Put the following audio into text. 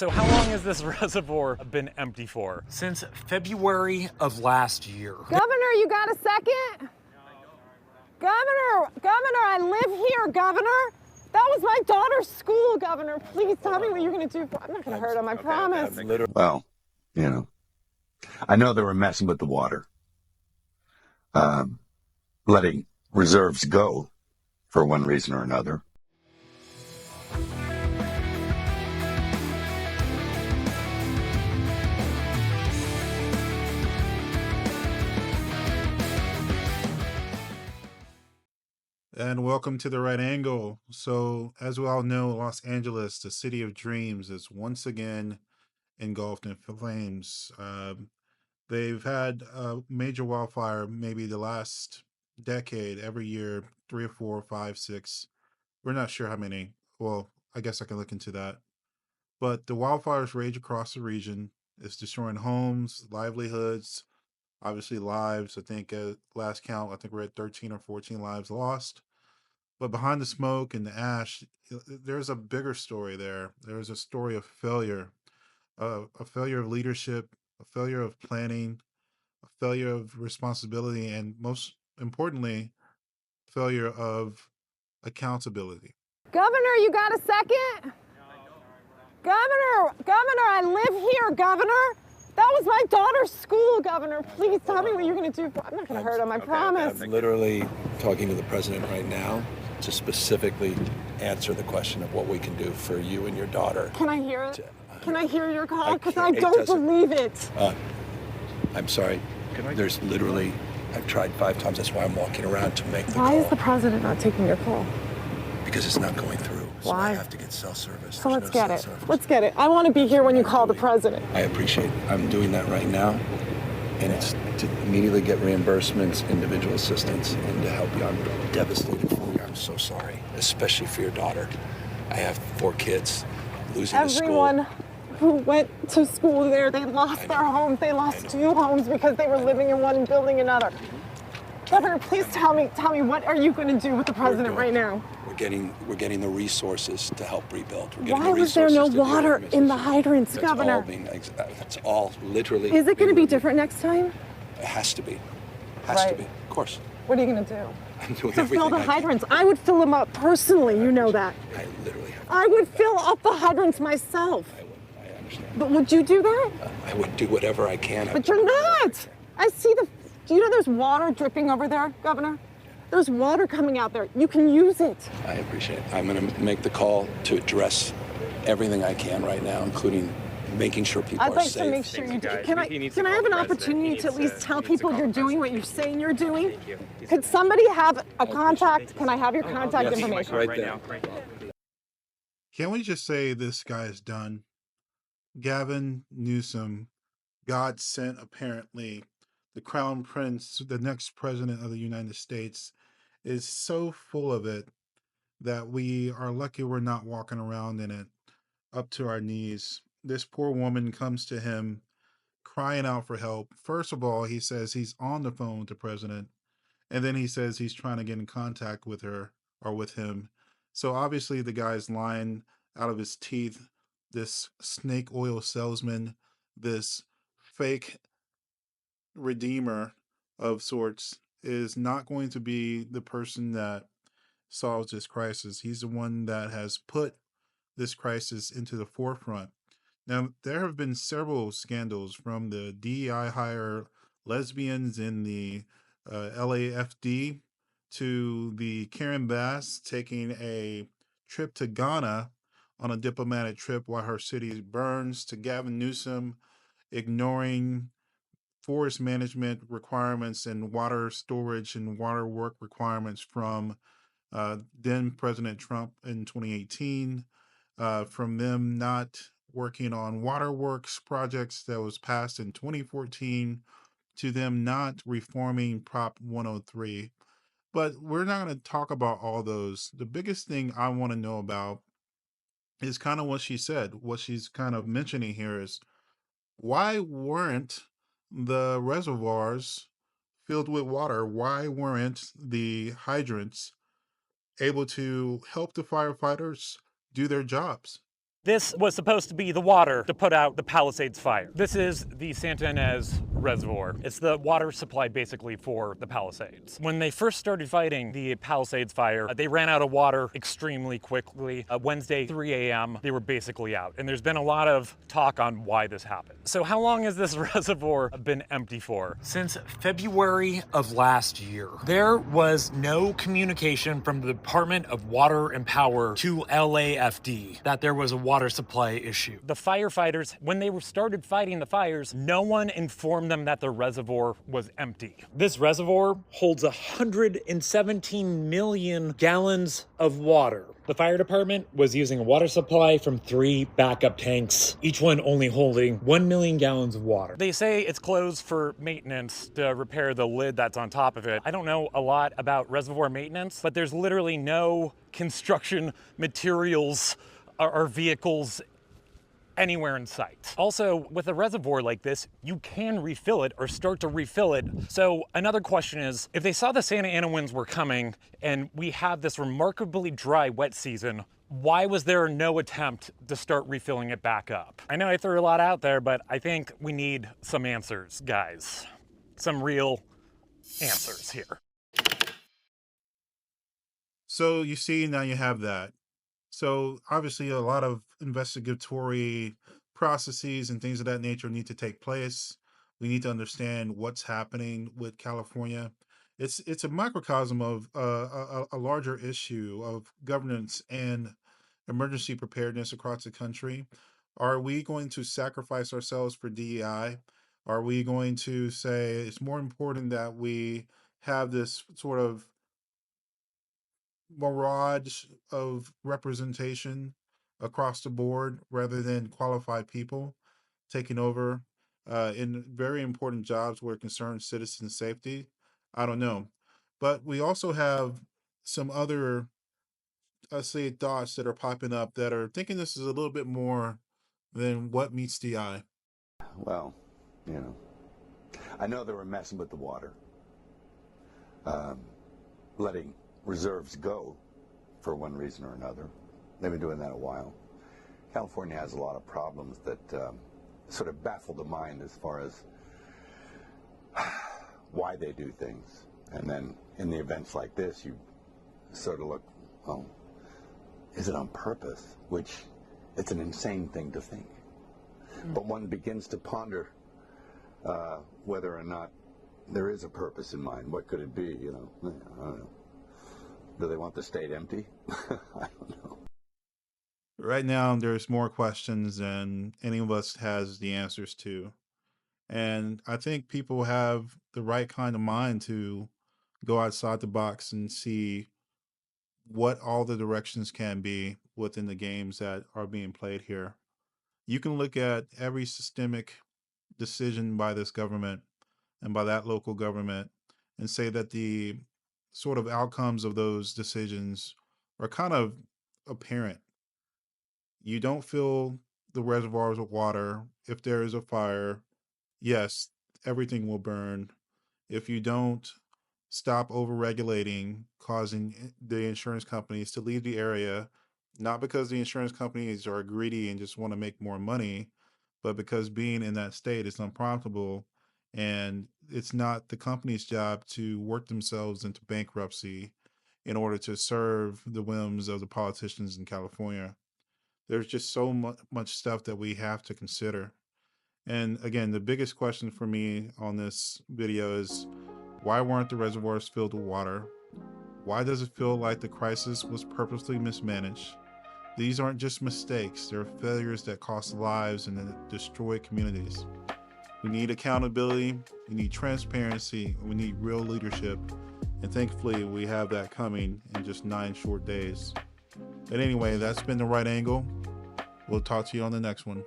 So how long has this reservoir been empty for? Since February of last year. Governor, you got a second? Governor, I live here, Governor. That was my daughter's school, Governor. Please tell me what you're going to do. I'm not going to hurt him, I promise. Well, I know they were messing with the water, letting reserves go for one reason or another. And welcome to The Right Angle. So, as we all know, Los Angeles, the city of dreams, is once again engulfed in flames. They've had a major wildfire maybe the last decade, every year, 3 or 4, 5, 6. We're not sure how many. Well, I guess I can look into that. But the wildfires rage across the region. It's destroying homes, livelihoods, obviously lives. I think at last count, I think we're at 13 or 14 lives lost. But behind the smoke and the ash, there's a bigger story there. There's a story of failure, a failure of leadership, a failure of planning, a failure of responsibility, and most importantly, failure of accountability. Governor, you got a second? Governor, I live here, Governor. That was my daughter's school, Governor. Please tell me what you're going to do. I'm not going to hurt him, I promise. I'm literally talking to the president right now to specifically answer the question of what we can do for you and your daughter. Can I hear it? Can I hear your call? Because I can't- it don't doesn't- believe it. I'm sorry. There's literally, I've tried 5 times. That's why I'm walking around to make the Why call. is the president not taking your call? Because it's not going through. So Why? I have to get cell service. So There's let's no get cell it. service. Let's get it. I want to be here when you call the president. I appreciate it. I'm doing that right now. And it's to immediately get reimbursements, individual assistance, and to help you. I'm devastated for you. I'm so sorry, especially for your daughter. I have 4 kids losing the school. Everyone who went to school there, they lost their homes. They lost 2 homes because they were living in one and building another. Governor, please tell me, what are you going to do with the president right now? We're getting the resources to help rebuild. We're getting Why the was there no resources to do water it. in the hydrants, That's Governor? all that's all literally. Is it going to be being- different next time? It has to be. Has to Right. be. Of course. What are you going to do? I'm doing To everything fill the I can. hydrants. I would fill them up personally, you know that. I literally have. I would fill up the hydrants myself. I understand. But would you do that? I would do whatever I can. But you're not. I see do you know there's water dripping over there, Governor? There's water coming out there. You can use it. I appreciate it. I'm going to make the call to address everything I can right now, including making sure people I'd are like safe. to make sure you do. guys. Can He needs I to have call an the president. opportunity He to at needs least to- tell he needs to people call you're the doing what president. you're saying you're doing? Thank you. Could somebody have a contact? Can I have your contact yes. information? Right Right there. now. Can't we just say this guy is done? Gavin Newsom, God sent apparently, the crown prince, the next president of the United States, is so full of it that we are lucky we're not walking around in it up to our knees. This poor woman comes to him crying out for help. First of all, he says he's on the phone with the president, and then he says he's trying to get in contact with her or with him. So obviously, the guy's lying out of his teeth. This snake oil salesman, this fake redeemer of sorts, is not going to be the person that solves this crisis. He's the one that has put this crisis into the forefront. Now, there have been several scandals from the DEI hire lesbians in the LAFD to the Karen Bass taking a trip to Ghana on a diplomatic trip while her city burns, to Gavin Newsom ignoring forest management requirements and water storage and water work requirements from then President Trump in 2018, from them not working on waterworks projects that was passed in 2014, to them not reforming Prop 103. But we're not going to talk about all those. The biggest thing I want to know about is kind of what she said. What she's kind of mentioning here is, why weren't the reservoirs filled with water? Why weren't the hydrants able to help the firefighters do their jobs? This was supposed to be the water to put out the Palisades fire. This is the Santa Ynez Reservoir. It's the water supply basically for the Palisades. When they first started fighting the Palisades fire, they ran out of water extremely quickly. Wednesday, 3 a.m., they were basically out. And there's been a lot of talk on why this happened. So how long has this reservoir been empty for? Since February of last year. There was no communication from the Department of Water and Power to LAFD that there was a water supply issue. The firefighters, when they started fighting the fires, no one informed them that the reservoir was empty. This reservoir holds 117 million gallons of water. The fire department was using a water supply from 3 backup tanks, each one only holding 1 million gallons of water. They say it's closed for maintenance to repair the lid that's on top of it. I don't know a lot about reservoir maintenance, but there's literally no construction materials or vehicles anywhere in sight. Also, with a reservoir like this, you can refill it or start to refill it. So another question is, if they saw the Santa Ana winds were coming and we have this remarkably dry wet season, why was there no attempt to start refilling it back up? I know I threw a lot out there, but I think we need some answers, guys. Some real answers here. So you see, now you have that. So obviously, a lot of investigatory processes and things of that nature need to take place. We need to understand what's happening with California. It's a microcosm of a larger issue of governance and emergency preparedness across the country. Are we going to sacrifice ourselves for DEI? Are we going to say it's more important that we have this sort of mirage of representation across the board rather than qualified people taking over in very important jobs where it concerns citizen safety? I don't know. But we also have some other, I say, thoughts that are popping up that are thinking this is a little bit more than what meets the eye. Well, you know, I know they were messing with the water, letting reserves go for one reason or another. They've been doing that a while. California has a lot of problems that sort of baffle the mind as far as why they do things. And then in the events like this, you sort of look, oh, is it on purpose? Which, it's an insane thing to think. But one begins to ponder whether or not there is a purpose in mind. What could it be, you know? I don't know. Do they want the state empty? I don't know. Right now, there's more questions than any of us has the answers to. And I think people have the right kind of mind to go outside the box and see what all the directions can be within the games that are being played here. You can look at every systemic decision by this government and by that local government and say that the sort of outcomes of those decisions are kind of apparent. You don't fill the reservoirs with water. If there is a fire, yes, everything will burn. If you don't stop overregulating, causing the insurance companies to leave the area, not because the insurance companies are greedy and just want to make more money, but because being in that state is unprofitable and it's not the company's job to work themselves into bankruptcy in order to serve the whims of the politicians in California. There's just so much stuff that we have to consider. And again, the biggest question for me on this video is, why weren't the reservoirs filled with water? Why does it feel like the crisis was purposely mismanaged? These aren't just mistakes, they're failures that cost lives and that destroy communities. We need accountability, we need transparency, we need real leadership, and thankfully we have that coming in just 9 short days. But anyway, that's been The Right Angle. We'll talk to you on the next one.